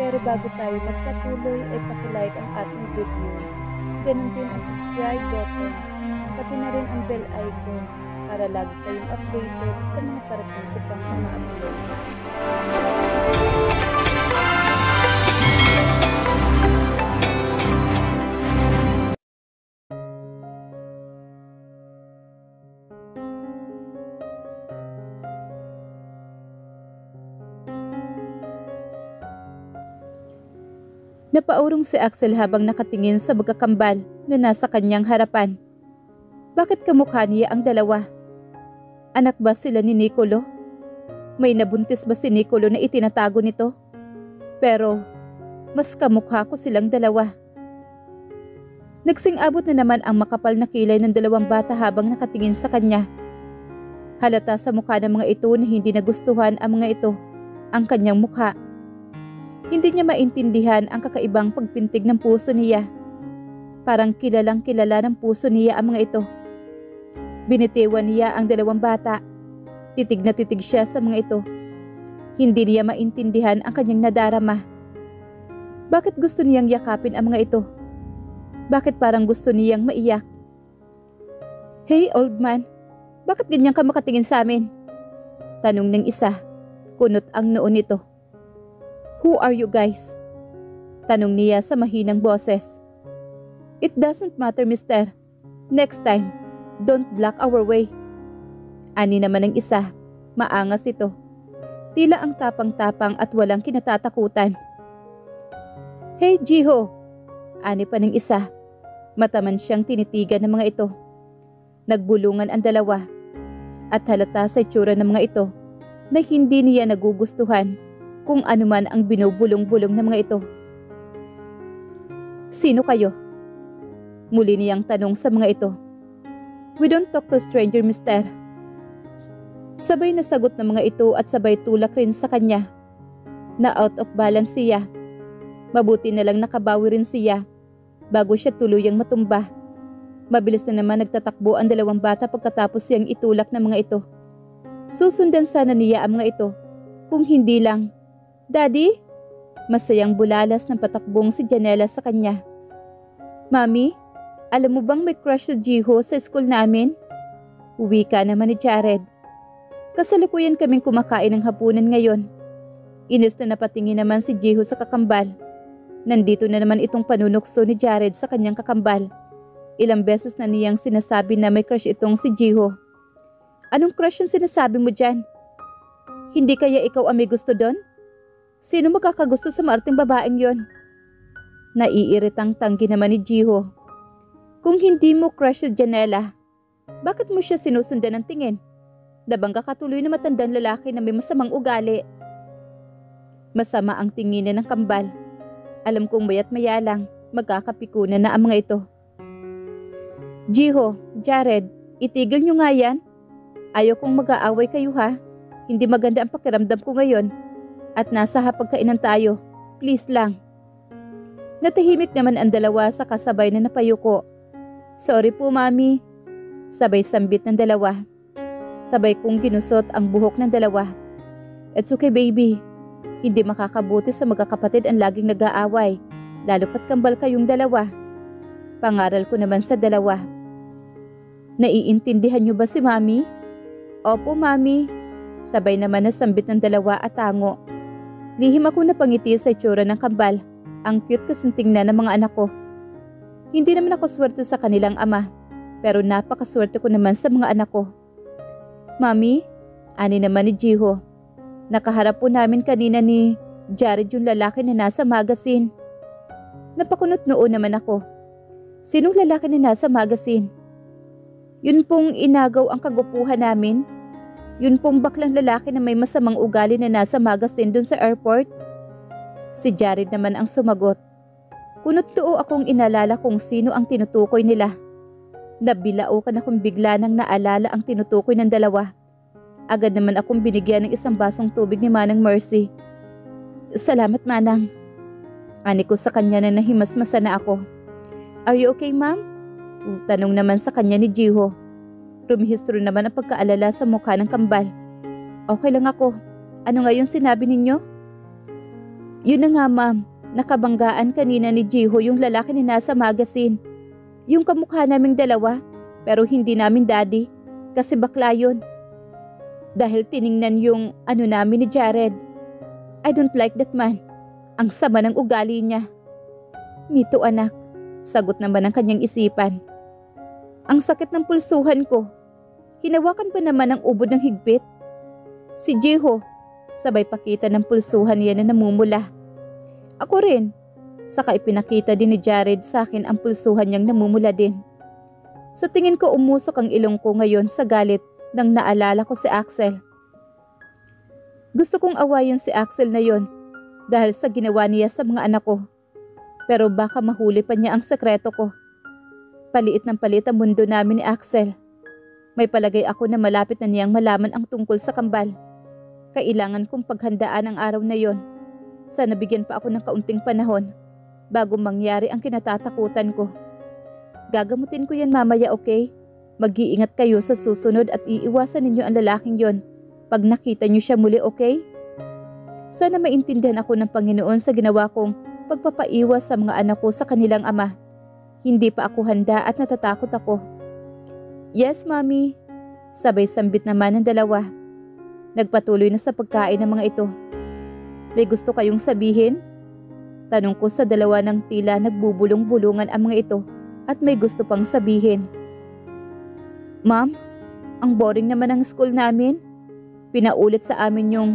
Pero bago tayo magpatuloy ay pakilike ang ating video. Ganun din ang subscribe button, pati na rin ang bell icon para lagi kayong updated sa mga parating ko pang mga uploads. Napaurong si Axel habang nakatingin sa magkakambal na nasa kanyang harapan. Bakit kamukha niya ang dalawa? Anak ba sila ni Nicolo? May nabuntis ba si Nicolo na itinatago nito? Pero mas kamukha ko silang dalawa. Nagsing-abot na naman ang makapal na kilay ng dalawang bata habang nakatingin sa kanya. Halata sa mukha ng mga ito na hindi nagustuhan ang mga ito ang kanyang mukha. Hindi niya maintindihan ang kakaibang pagpintig ng puso niya. Parang kilalang kilala ng puso niya ang mga ito. Binitiwan niya ang dalawang bata. Titig na titig siya sa mga ito. Hindi niya maintindihan ang kanyang nadarama. Bakit gusto niyang yakapin ang mga ito? Bakit parang gusto niyang maiyak? Hey old man, bakit ganyan ka makatingin sa amin? Tanong ng isa. Kunot ang noo nito. Who are you guys? Tanong niya sa mahinang boses. It doesn't matter, mister. Next time, don't block our way. Ani naman ng isa. Maangas ito. Tila ang tapang-tapang at walang kinatatakutan. Hey Jiho! Ani pa ng isa. Mataman siyang tinitigan ng mga ito. Nagbulungan ang dalawa. At halata sa itsura ng mga ito na hindi niya nagugustuhan kung anuman ang binubulong-bulong ng mga ito. Sino kayo? Muli niyang tanong sa mga ito. We don't talk to stranger, mister. Sabay na sagot ng mga ito at sabay tulak rin sa kanya. Na out of balance siya. Mabuti na lang nakabawi rin siya bago siya tuluyang matumba. Mabilis na naman nagtatakbo ang dalawang bata pagkatapos siyang itulak ng mga ito. Susundan sana niya ang mga ito kung hindi lang. Daddy? Masayang bulalas ng patakbong si Janela sa kanya. Mami, alam mo bang may crush sa Jiho sa school namin? Uwi ka naman ni Jared. Kasalukuyan kaming kumakain ng hapunan ngayon. Inis na napatingin naman si Jiho sa kakambal. Nandito na naman itong panunukso ni Jared sa kanyang kakambal. Ilang beses na niyang sinasabi na may crush itong si Jiho. Anong crush yung sinasabi mo dyan? Hindi kaya ikaw ang may gusto doon? Sino magkakagusto sa maarting babaeng yon? Naiiritang tanggi naman ni Jiho. Kung hindi mo crush sa Janela, bakit mo siya sinusundan ng tingin? Nabangga ka tuloy na matandang lalaki na may masamang ugali. Masama ang tinginan ng kambal. Alam kong mayat maya lang, magkakapikunan na ang mga ito. Jiho, Jared, itigil nyo nga yan. Ayaw kong mag-aaway kayo ha. Hindi maganda ang pakiramdam ko ngayon. At nasa hapagkainan tayo. Please lang. Natahimik naman ang dalawa sa kasabay na napayuko. Sorry po, mami. Sabay sambit ng dalawa. Sabay kong ginusot ang buhok ng dalawa. It's okay, baby. Hindi makakabuti sa magkakapatid ang laging nag-aaway. Lalo pat kambal kayong dalawa. Pangaral ko naman sa dalawa. Naiintindihan niyo ba si mami? Opo, mami. Sabay naman na sambit ng dalawa at tango. Lihim ako napangiti sa itsura ng kambal. Ang cute kasing tingnan ng mga anak ko. Hindi naman ako swerte sa kanilang ama, pero napakaswerte ko naman sa mga anak ko. Mami, ani naman ni Jiho. Nakaharap po namin kanina ni Jared yung lalaki na nasa magazine. Napakunot noon naman ako. Sinong lalaki na nasa magazine? Yun pong inagaw ang kagupuhan namin. Yun pong baklang lalaki na may masamang ugali na nasa magazine dun sa airport. Si Jared naman ang sumagot. Kunot-tuo akong inalala kung sino ang tinutukoy nila. Nabilao ka na kung bigla nang naalala ang tinutukoy ng dalawa. Agad naman akong binigyan ng isang basong tubig ni Manang Mercy. Salamat, Manang. Ani ko sa kanya na nahimasmasa na ako. Are you okay, ma'am? Tanong naman sa kanya ni Jiho. Rumihistro naman ang pagkaalala sa mukha ng kambal. Okay lang ako. Ano nga yung sinabi ninyo? Yun na nga ma'am, nakabanggaan kanina ni Jiho yung lalaki ni nasa magazine. Yung kamukha naming dalawa, pero hindi namin daddy, kasi bakla yun. Dahil tiningnan yung ano namin ni Jared. I don't like that man. Ang sama ng ugali niya. Me too anak, sagot naman ng kanyang isipan. Ang sakit ng pulsuhan ko. Hinawakan pa naman ang ubod ng higpit. Si Jiho, sabay pakita ng pulsuhan niya na namumula. Ako rin, saka ipinakita din ni Jared sa akin ang pulsuhan niyang namumula din. Sa tingin ko umusok ang ilong ko ngayon sa galit nang naalala ko si Axel. Gusto kong awayin si Axel na yon dahil sa ginawa niya sa mga anak ko. Pero baka mahuli pa niya ang sekreto ko. Paliit ng palit ang mundo namin ni Axel. May palagay ako na malapit na niyang malaman ang tungkol sa kambal. Kailangan kong paghandaan ang araw na yon. Sana bigyan pa ako ng kaunting panahon bago mangyari ang kinatatakutan ko. Gagamutin ko yan mamaya, okay? Mag-iingat kayo sa susunod at iiwasan ninyo ang lalaking yon pag nakita niyo siya muli, okay? Sana maintindihan ako ng Panginoon sa ginawa kong pagpapaiwas sa mga anak ko sa kanilang ama. Hindi pa ako handa at natatakot ako. Yes, Mommy. Sabay sambit naman ng dalawa. Nagpatuloy na sa pagkain ng mga ito. May gusto kayong sabihin? Tanong ko sa dalawa ng tila nagbubulong-bulungan ang mga ito at may gusto pang sabihin. Ma'am, ang boring naman ng school namin. Pinaulit sa amin yung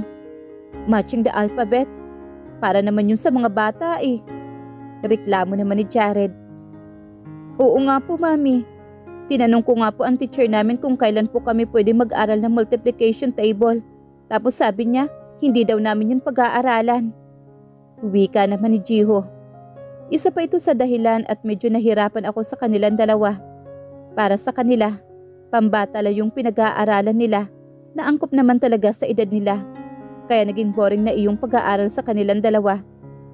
matching the alphabet. Para naman yun sa mga bata eh. Reklamo naman ni Jared. Oo nga po, Mami. Tinanong ko nga po ang teacher namin kung kailan po kami pwede mag-aral ng multiplication table. Tapos sabi niya, hindi daw namin yun pag-aaralan. Wika naman ni Jiho. Isa pa ito sa dahilan at medyo nahirapan ako sa kanilang dalawa. Para sa kanila, pambata lang yung pinag-aaralan nila na angkop naman talaga sa edad nila. Kaya naging boring na iyong pag-aaral sa kanilang dalawa.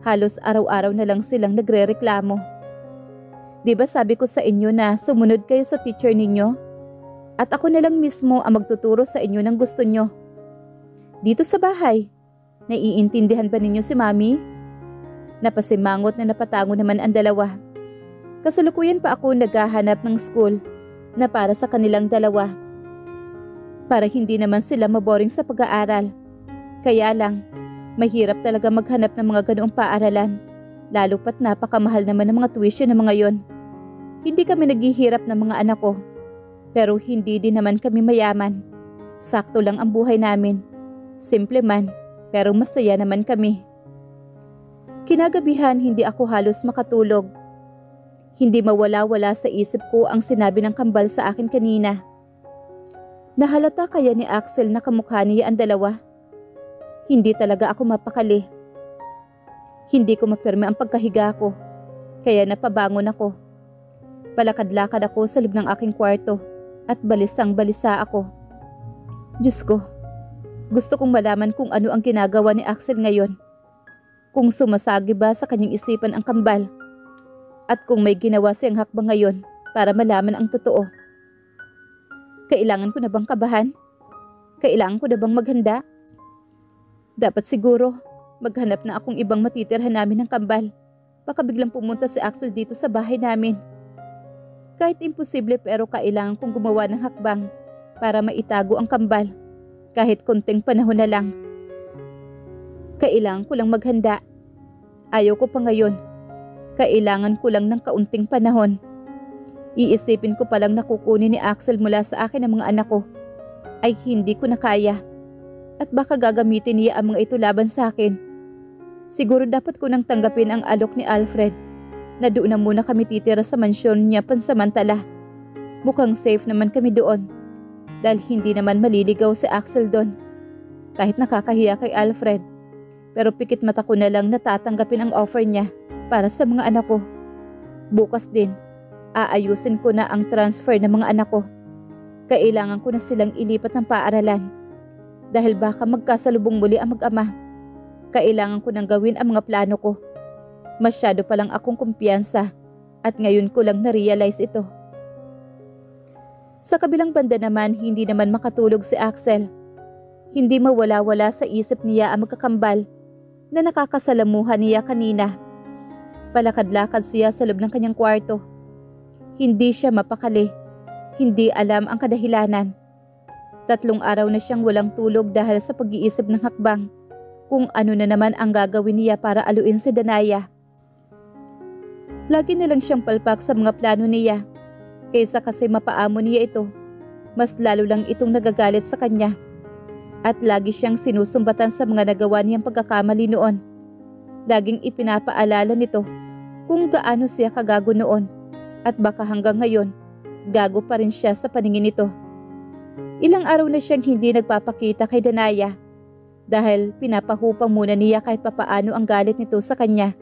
Halos araw-araw na lang silang nagre-reklamo. Diba sabi ko sa inyo na sumunod kayo sa teacher ninyo? At ako na lang mismo ang magtuturo sa inyo ng gusto nyo. Dito sa bahay, naiintindihan ba ninyo si Mami? Napasimangot na napatango naman ang dalawa. Kasalukuyan pa ako naghahanap ng school na para sa kanilang dalawa. Para hindi naman sila maboring sa pag-aaral. Kaya lang, mahirap talaga maghanap ng mga ganoong paaralan. Lalo pat napakamahal naman ng mga tuition ng mga yon. Hindi kami naghihirap ng mga anak ko. Pero hindi din naman kami mayaman. Sakto lang ang buhay namin. Simple man, pero masaya naman kami. Kinagabihan hindi ako halos makatulog. Hindi mawala-wala sa isip ko ang sinabi ng kambal sa akin kanina. Nahalata kaya ni Axel na kamukha niya ang dalawa? Hindi talaga ako mapakali. Hindi ko mapirme ang pagkahiga ko, kaya napabangon ako. Palakad-lakad ako sa loob ng aking kwarto at balisang-balisa ako. Diyos ko, gusto kong malaman kung ano ang ginagawa ni Axel ngayon. Kung sumasagi ba sa kanyang isipan ang kambal at kung may ginawa siyang hakbang ngayon para malaman ang totoo. Kailangan ko na bang kabahan? Kailangan ko na bang maghanda? Dapat siguro maghanap na akong ibang matitirhan namin ng kambal. Baka biglang pumunta si Axel dito sa bahay namin. Kahit imposible pero kailangan kong gumawa ng hakbang para maitago ang kambal. Kahit konting panahon na lang. Kailangan ko lang maghanda. Ayaw ko pa ngayon. Kailangan ko lang ng kaunting panahon. Iisipin ko palang nakukunin ni Axel mula sa akin ang mga anak ko. Ay hindi ko na kaya. At baka gagamitin niya ang mga ito laban sa akin. Siguro dapat ko nang tanggapin ang alok ni Alfred na doon na muna kami titira sa mansyon niya pansamantala. Mukhang safe naman kami doon dahil hindi naman maliligaw si Axel doon. Kahit nakakahiya kay Alfred, pero pikit mata ko na lang natatanggapin ang offer niya para sa mga anak ko. Bukas din, aayusin ko na ang transfer ng mga anak ko. Kailangan ko na silang ilipat ng paaralan dahil baka magkasalubong muli ang mag-ama. Kailangan ko nang gawin ang mga plano ko. Masyado pa lang akong kumpiyansa at ngayon ko lang na-realize ito. Sa kabilang banda naman, hindi naman makatulog si Axel. Hindi mawala-wala sa isip niya ang magkakambal na nakakasalamuhan niya kanina. Palakad-lakad siya sa loob ng kanyang kwarto. Hindi siya mapakali. Hindi alam ang kadahilanan. 3 araw na siyang walang tulog dahil sa pag-iisip ng hakbang kung ano na naman ang gagawin niya para aluin si Danaya. Lagi na lang siyang palpak sa mga plano niya. Kaysa kasi mapaamo niya ito, mas lalo lang itong nagagalit sa kanya. At lagi siyang sinusumbatan sa mga nagawa niyang pagkakamali noon. Laging ipinapaalala nito kung gaano siya kagago noon at baka hanggang ngayon, gago pa rin siya sa paningin nito. Ilang araw na siyang hindi nagpapakita kay Danaya dahil pinapahupang muna niya kahit papaano ang galit nito sa kanya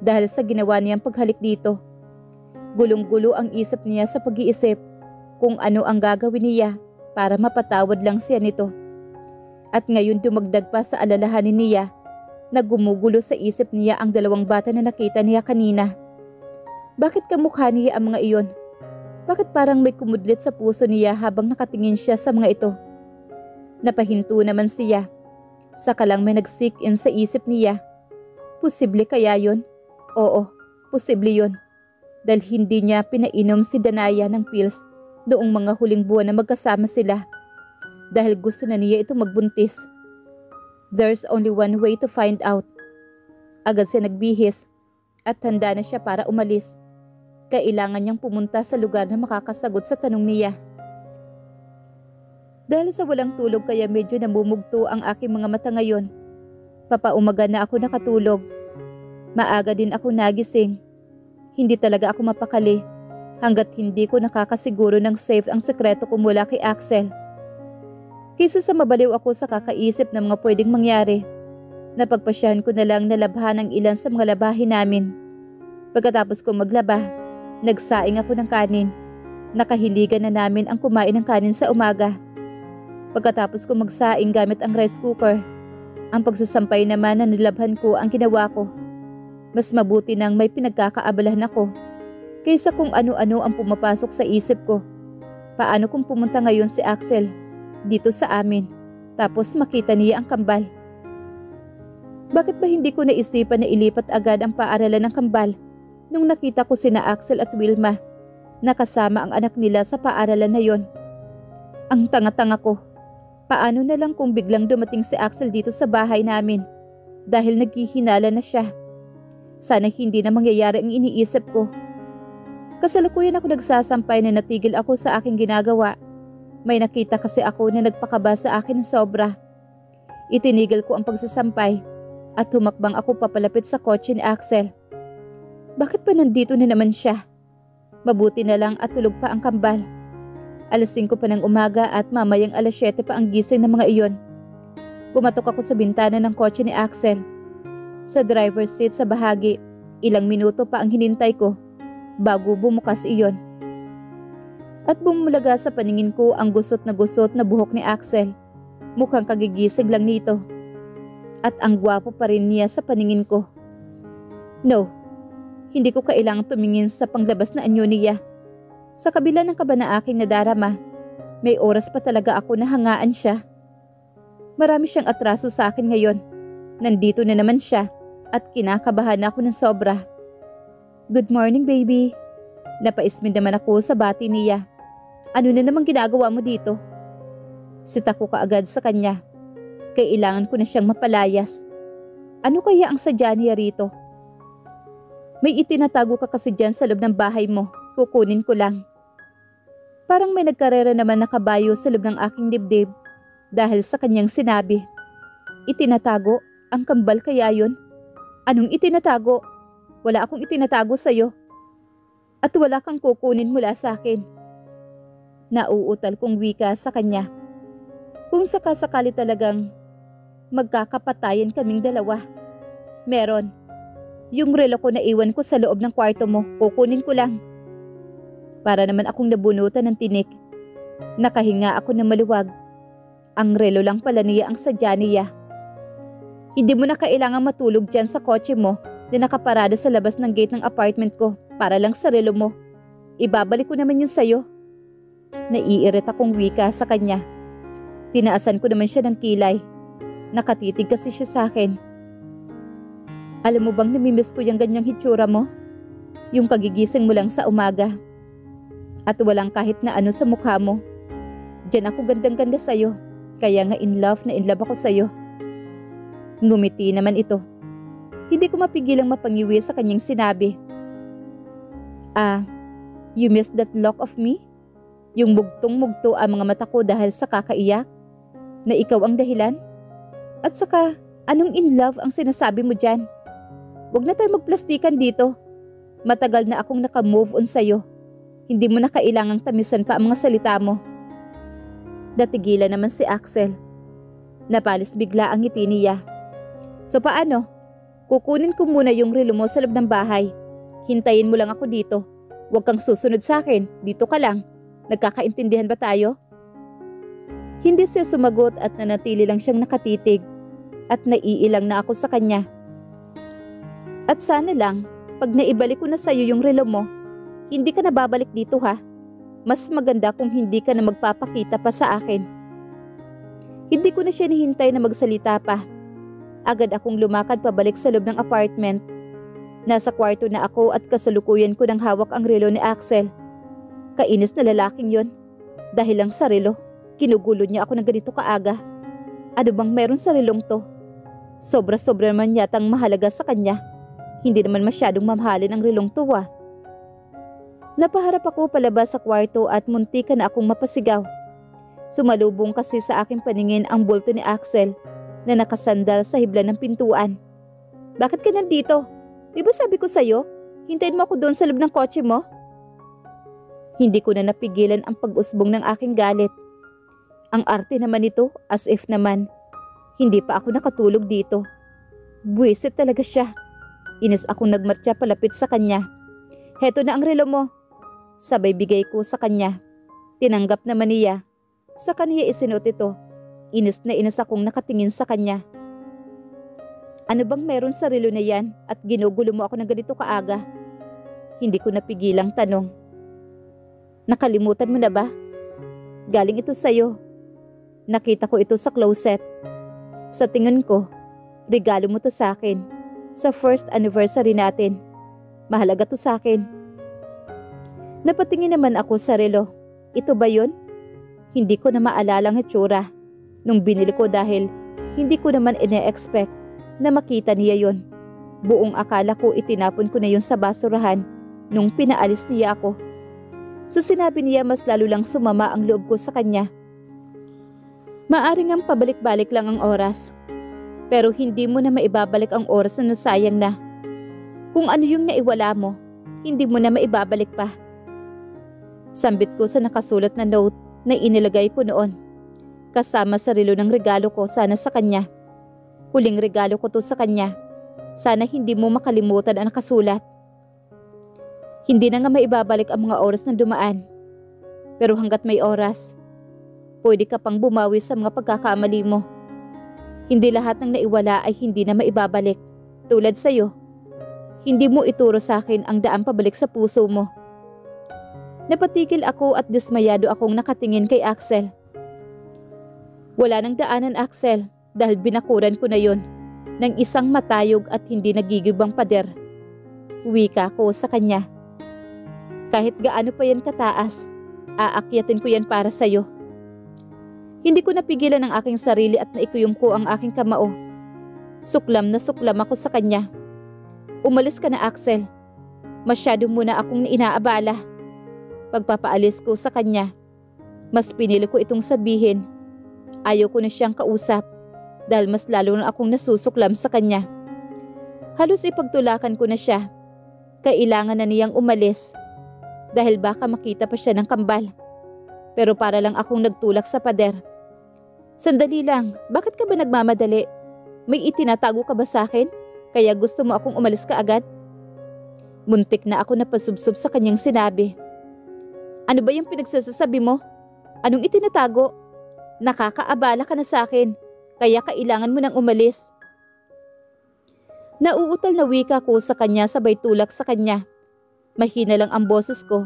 dahil sa ginawa niyang paghalik dito. Gulong-gulo ang isip niya sa pag-iisip kung ano ang gagawin niya para mapatawad lang siya nito. At ngayon dumagdag pa sa alalahanin niya na gumugulo sa isip niya ang 2 bata na nakita niya kanina. Bakit kamukha niya ang mga iyon? Bakit parang may kumudlit sa puso niya habang nakatingin siya sa mga ito? Napahinto naman siya. Saka lang may nag-sink in sa isip niya. Posible kaya yun? Oo, posible yun. Dahil hindi niya pinainom si Danaya ng pills noong mga huling buwan na magkasama sila. Dahil gusto na niya ito magbuntis. There's only one way to find out. Agad siya nagbihis at handa na siya para umalis. Kailangan niyang pumunta sa lugar na makakasagot sa tanong niya. Dahil sa walang tulog kaya medyo namumugto ang aking mga mata ngayon. Papaumaga na ako nakatulog. Maaga din ako nagising. Hindi talaga ako mapakali hanggat hindi ko nakakasiguro ng safe ang sekreto ko mula kay Axel. Kaysa sa mabaliw ako sa kakaisip ng mga pwedeng mangyari, napagpasyahan ko na lang na labhan ang ilan sa mga labahin namin. Pagkatapos kong maglaba, nagsaing ako ng kanin. Nakahiligan na namin ang kumain ng kanin sa umaga. Pagkatapos kong magsaing gamit ang rice cooker, ang pagsasampay naman na nilabhan ko ang ginawa ko. Mas mabuti nang may pinagkakaabalahan ako kaysa kung ano-ano ang pumapasok sa isip ko. Paano kung pumunta ngayon si Axel dito sa amin, tapos makita niya ang kambal? Bakit ba hindi ko naisipan na ilipat agad ang paaralan ng kambal nung nakita ko sina Axel at Wilma, nakasama ang anak nila sa paaralan na yon? Ang tanga-tanga ko. Paano na lang kung biglang dumating si Axel dito sa bahay namin dahil naghihinala na siya? Sana hindi na mangyayari ang iniisip ko. Kasalukuyan ako nagsasampay na natigil ako sa aking ginagawa. May nakita kasi ako na nagpakaba sa akin ng sobra. Itinigil ko ang pagsasampay at humakbang ako papalapit sa kotse ni Axel. Bakit pa nandito na naman siya? Mabuti na lang at tulog pa ang kambal. 5:00 pa ng umaga at mamayang 7:00 pa ang gising ng mga iyon. Kumatok ako sa bintana ng kotse ni Axel. Sa driver's seat sa bahagi, ilang minuto pa ang hinintay ko bago bumukas iyon. At bumulaga sa paningin ko ang gusot na buhok ni Axel. Mukhang kagigising lang nito. At ang gwapo pa rin niya sa paningin ko. No, hindi ko kailangang tumingin sa panglabas na anyo niya. Sa kabila ng kaba na aking nadarama, may oras pa talaga ako na hangaan siya. Marami siyang atraso sa akin ngayon. Nandito na naman siya at kinakabahan ako ng sobra. Good morning, baby. Napaismin naman ako sa bati niya. Ano na namang ginagawa mo dito? Sita ko kaagad sa kanya. Kailangan ko na siyang mapalayas. Ano kaya ang sadya niya rito? May itinatago ka kasi dyan sa loob ng bahay mo. Kukunin ko lang. Parang may nagkarera naman na kabayo sa loob ng aking dibdib dahil sa kanyang sinabi. Itinatago? Ang kambal kaya yun? Anong itinatago? Wala akong itinatago sa'yo. At wala kang kukunin mula sa akin. Nauutal kong wika sa kanya. Kung sakasakali talagang magkakapatayan kaming dalawa. Meron. Yung relo ko na iwan ko sa loob ng kwarto mo, kukunin ko lang. Para naman akong nabunutan ng tinik. Nakahinga ako ng maluwag. Ang relo lang pala niya ang sadya niya. Hindi mo na kailangang matulog dyan sa kotse mo na nakaparada sa labas ng gate ng apartment ko para lang sa relo mo. Ibabalik ko naman yun sa'yo. Naiirit akong wika sa kanya. Tinaasan ko naman siya ng kilay. Nakatitig kasi siya sa akin. Alam mo bang namimiss ko yung ganyang hitsura mo? Yung kagigising mo lang sa umaga. At walang kahit na ano sa mukha mo. Diyan ako gandang-ganda sa'yo. Kaya nga in love na in love ako sa'yo. Ngumiti naman ito. Hindi ko mapigilang mapangiwi sa kanyang sinabi. You miss that look of me? Yung mugtong-mugto ang mga mata ko dahil sa kakaiyak? Na ikaw ang dahilan? At saka, anong in love ang sinasabi mo dyan? Huwag na tayo magplastikan dito. Matagal na akong naka-move on sa'yo. Hindi mo na kailangang tamisan pa ang mga salita mo. Natigilan naman si Axel. Napalis bigla ang ngiti niya. So paano? Kukunin ko muna yung relo mo sa loob ng bahay. Hintayin mo lang ako dito. Huwag kang susunod sa akin. Dito ka lang. Nagkakaintindihan ba tayo? Hindi siya sumagot at nanatili lang siyang nakatitig. At naiilang na ako sa kanya. At sana lang, pag naibalik ko na sa'yo yung relo mo, hindi ka na babalik dito ha. Mas maganda kung hindi ka na magpapakita pa sa akin. Hindi ko na siya nihintay na magsalita pa. Agad akong lumakad pabalik sa loob ng apartment. Nasa kwarto na ako at kasalukuyan ko ng hawak ang relo ni Axel. Kainis na lalaking yon. Dahil lang sa relo, kinugulo niya ako ng ganito kaaga. Ano bang meron sa relong to? Sobra-sobra naman yatang mahalaga sa kanya. Hindi naman masyadong mamahalin ang relong to ah. Napaharap ako palabas sa kwarto at muntikan na akong mapasigaw. Sumalubong kasi sa aking paningin ang bulto ni Axel na nakasandal sa hibla ng pintuan. Bakit ka nandito? Di ba sabi ko sa'yo, hintayin mo ako doon sa loob ng kotse mo? Hindi ko na napigilan ang pag-usbong ng aking galit. Ang arte naman ito, as if naman. Hindi pa ako nakatulog dito. Buwisit talaga siya. Inis akong nagmartsa palapit sa kanya. Heto na ang relo mo. Sabay bigay ko sa kanya. Tinanggap naman niya. Sa kanya isinuot ito. Inis na inis akong nakatingin sa kanya. Ano bang meron sa relo na yan at ginugulo mo ako ng ganito kaaga? Hindi ko napigilang tanong. Nakalimutan mo na ba? Galing ito sa'yo. Nakita ko ito sa closet. Sa tingin ko, regalo mo to sa akin. Sa first anniversary natin. Mahalaga to sa akin. Napatingin naman ako sa relo. Ito ba yun? Hindi ko na maalala ang itsura nung binili ko dahil hindi ko naman ine-expect na makita niya yon. Buong akala ko itinapon ko na yun sa basurahan nung pinaalis niya ako. Sa sinabi niya mas lalo lang sumama ang loob ko sa kanya. Maaring ang pabalik-balik lang ang oras. Pero hindi mo na maibabalik ang oras na nasayang na. Kung ano yung naiwala mo, hindi mo na maibabalik pa. Sambit ko sa nakasulat na note na inilagay ko noon. Kasama sa relo ng regalo ko sana sa kanya. Huling regalo ko to sa kanya. Sana hindi mo makalimutan ang nakasulat. Hindi na nga maibabalik ang mga oras na dumaan. Pero hanggat may oras, pwede ka pang bumawi sa mga pagkakamali mo. Hindi lahat ng naiwala ay hindi na maibabalik. Tulad sa'yo, hindi mo ituro sa akin ang daan pabalik sa puso mo. Napatigil ako at dismayado akong nakatingin kay Axel. Wala nang daanan, Axel, dahil binakuran ko na yon ng isang matayog at hindi nagigibang pader. Wika ko sa kanya. Kahit gaano pa yan kataas, aakyatin ko yan para sa'yo. Hindi ko napigilan ang aking sarili at naikuyong ko ang aking kamao. Suklam na suklam ako sa kanya. Umalis ka na, Axel. Masyado mo na akong inaabala. Pagpapaalis ko sa kanya, mas pinili ko itong sabihin. Ayaw ko na siyang kausap dahil mas lalo na akong nasusuklam sa kanya. Halos ipagtulakan ko na siya. Kailangan na niyang umalis dahil baka makita pa siya ng kambal. Pero para lang akong nagtulak sa pader. Sandali lang, bakit ka ba nagmamadali? May itinatago ka ba sa akin? Kaya gusto mo akong umalis ka agad? Muntik na ako napasubsob sa kanyang sinabi. Ano ba yung pinagsasabi mo? Anong itinatago? Nakakaabala ka na sa akin, kaya kailangan mo nang umalis. Nauutal na wika ko sa kanya sabay tulak sa kanya. Mahina lang ang boses ko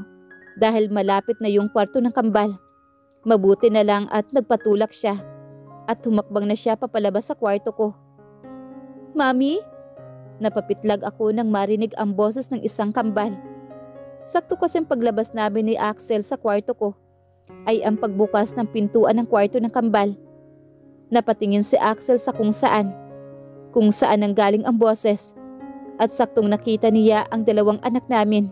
dahil malapit na yung kwarto ng kambal. Mabuti na lang at nagpatulak siya at humakbang na siya papalabas sa kwarto ko. Mami? Napapitlag ako nang marinig ang boses ng isang kambal. Sakto kasing paglabas namin ni Axel sa kwarto ko ay ang pagbukas ng pintuan ng kwarto ng kambal. Napatingin si Axel sa kung saan nanggaling ang boses at saktong nakita niya ang dalawang anak namin.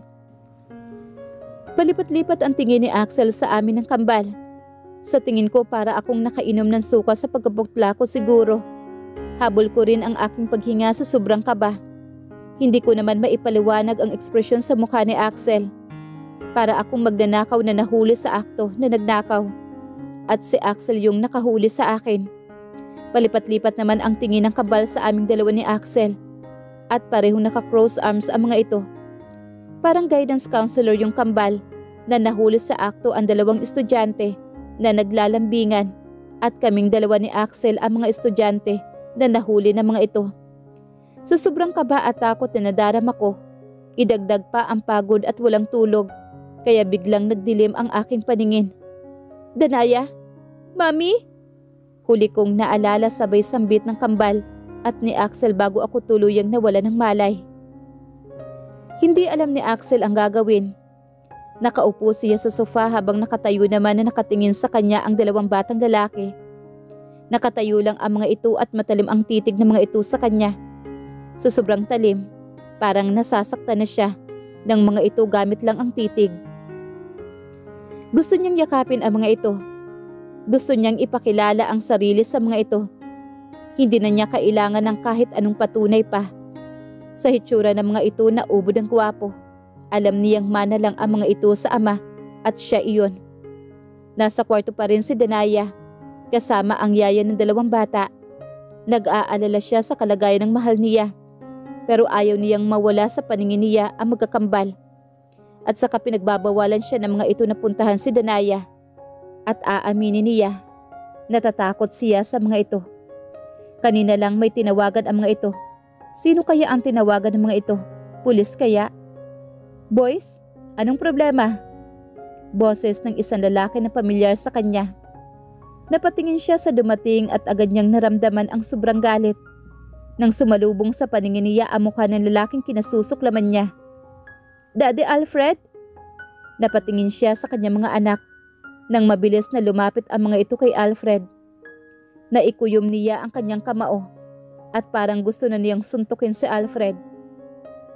Palipat-lipat ang tingin ni Axel sa amin ng kambal. Sa tingin ko para akong nakainom ng suka sa pagkabukla ko siguro. Habol ko rin ang aking paghinga sa sobrang kaba. Hindi ko naman maipaliwanag ang ekspresyon sa mukha ni Axel. Para akong magnanakaw na nahuli sa akto na nagnakaw. At si Axel yung nakahuli sa akin. Palipat-lipat naman ang tingin ng kambal sa aming dalawa ni Axel. At parehong naka-cross arms ang mga ito. Parang guidance counselor yung kambal na nahuli sa akto ang dalawang estudyante na naglalambingan at kaming dalawa ni Axel ang mga estudyante na nahuli ng mga ito. Sa sobrang kaba at takot na nadarama ko, idagdag pa ang pagod at walang tulog kaya biglang nagdilim ang aking paningin. Danaya? Mami? Huli kong naalala sabay sambit ng kambal at ni Axel bago ako tuluyang nawala ng malay. Hindi alam ni Axel ang gagawin. Nakaupo siya sa sofa habang nakatayo naman na nakatingin sa kanya ang dalawang batang lalaki. Nakatayo lang ang mga ito at matalim ang titig ng mga ito sa kanya. Sa sobrang talim, parang nasasaktan na siya ng mga ito gamit lang ang titig. Gusto niyang yakapin ang mga ito. Gusto niyang ipakilala ang sarili sa mga ito. Hindi na niya kailangan ng kahit anong patunay pa. Sa hitsura ng mga ito na ubod ang gwapo, alam niyang mana lang ang mga ito sa ama at siya iyon. Nasa kwarto pa rin si Danaya, kasama ang yaya ng dalawang bata. Nag-aalala siya sa kalagayan ng mahal niya, pero ayaw niyang mawala sa paningin niya ang magkakambal. At saka pinagbabawalan siya ng mga ito na puntahan si Danaya. At aaminin niya, natatakot siya sa mga ito. Kanina lang may tinawagan ang mga ito. Sino kaya ang tinawagan ng mga ito? Pulis kaya? Boys, anong problema? Boses ng isang lalaki na pamilyar sa kanya. Napatingin siya sa dumating at agad niyang naramdaman ang sobrang galit. Nang sumalubong sa paningin niya ang mukha ng lalaking kinasusuklaman niya. Daddy Alfred? Napatingin siya sa kanyang mga anak. Nang mabilis na lumapit ang mga ito kay Alfred. Naikuyom niya ang kanyang kamao at parang gusto na niyang suntukin si Alfred.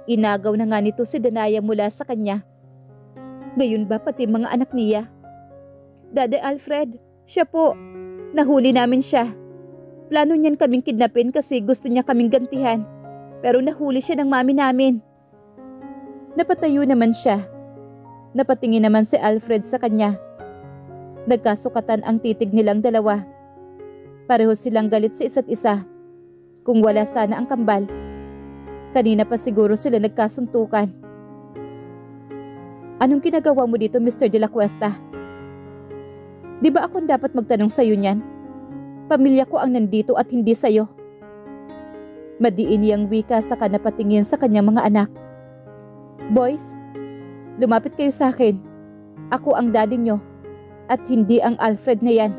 Inagaw na nga nito si Danaya mula sa kanya. Gayon ba pati mga anak niya? Daddy Alfred, siya po. Nahuli namin siya. Plano niyan kaming kidnapin kasi gusto niya kaming gantihan. Pero nahuli siya ng mami namin. Napatayo naman siya. Napatingin naman si Alfred sa kanya. Nagkasukatan ang titig nilang dalawa. Pareho silang galit sa isa't isa. Kung wala sana ang kambal, kanina pa siguro sila nagkasuntukan. Anong ginagawa mo dito, Mr. De La Cuesta? Di ba ako dapat magtanong sa'yo niyan? Pamilya ko ang nandito at hindi sa'yo. Madiin niyang wika sa kanapatingin sa kanyang mga anak. Boys, lumapit kayo sa akin. Ako ang daddy nyo at hindi ang Alfred na yan.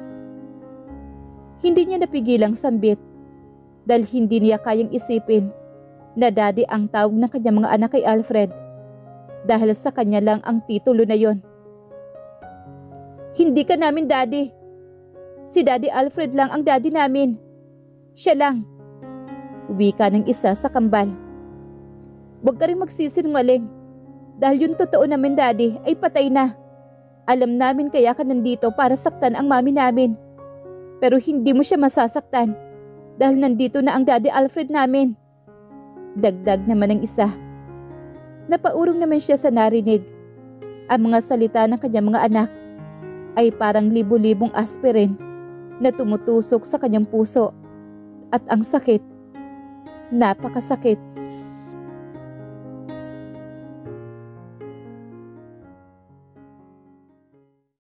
Hindi niya napigilang sambit dahil hindi niya kayang isipin na daddy ang tawag ng kanyang mga anak kay Alfred dahil sa kanya lang ang titulo na yon. Hindi ka namin daddy. Si Daddy Alfred lang ang daddy namin. Siya lang. Wika ng isa sa kambal. Huwag ka rin magsisinungaling. Dahil yung totoo namin daddy ay patay na. Alam namin kaya ka nandito para saktan ang mami namin. Pero hindi mo siya masasaktan dahil nandito na ang Daddy Alfred namin. Dagdag naman ng isa. Napaurong naman siya sa narinig. Ang mga salita ng kanyang mga anak ay parang libu-libong aspirin na tumutusok sa kanyang puso. At ang sakit, napakasakit.